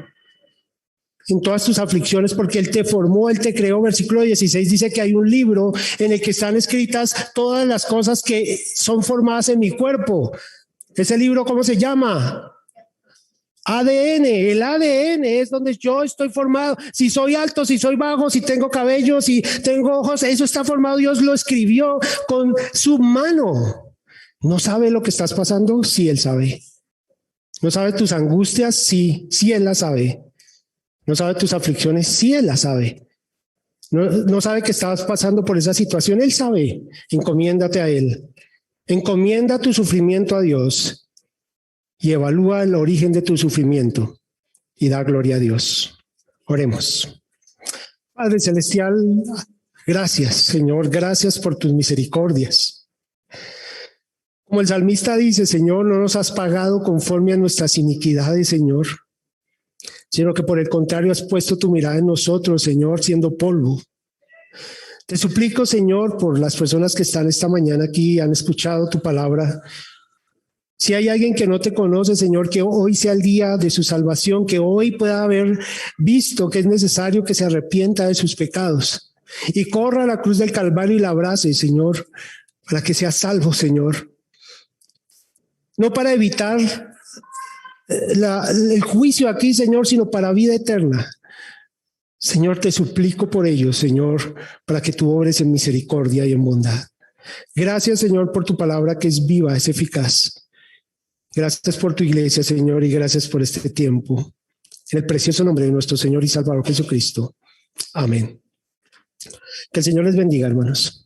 en todas tus aflicciones, porque Él te formó, Él te creó. Versículo 16 dice que hay un libro en el que están escritas todas las cosas que son formadas en mi cuerpo. ¿Ese libro cómo se llama? ADN, el ADN es donde yo estoy formado. Si soy alto, si soy bajo, si tengo cabello, si tengo ojos, eso está formado. Dios lo escribió con su mano. ¿No sabe lo que estás pasando? Sí, Él sabe. ¿No sabe tus angustias? Sí, sí, Él las sabe. ¿No sabe tus aflicciones? Sí, Él las sabe. ¿No sabe que estabas pasando por esa situación? Él sabe. Encomiéndate a Él. Encomienda tu sufrimiento a Dios. Y evalúa el origen de tu sufrimiento y da gloria a Dios. Oremos. Padre Celestial, gracias, Señor, gracias por tus misericordias. Como el salmista dice, Señor, no nos has pagado conforme a nuestras iniquidades, Señor, sino que por el contrario has puesto tu mirada en nosotros, Señor, siendo polvo. Te suplico, Señor, por las personas que están esta mañana aquí y han escuchado tu palabra. Si hay alguien que no te conoce, Señor, que hoy sea el día de su salvación, que hoy pueda haber visto que es necesario que se arrepienta de sus pecados y corra a la cruz del Calvario y la abrace, Señor, para que sea salvo, Señor. No para evitar el juicio aquí, Señor, sino para vida eterna. Señor, te suplico por ellos, Señor, para que tú obres en misericordia y en bondad. Gracias, Señor, por tu palabra que es viva, es eficaz. Gracias por tu iglesia, Señor, y gracias por este tiempo. En el precioso nombre de nuestro Señor y Salvador Jesucristo. Amén. Que el Señor les bendiga, hermanos.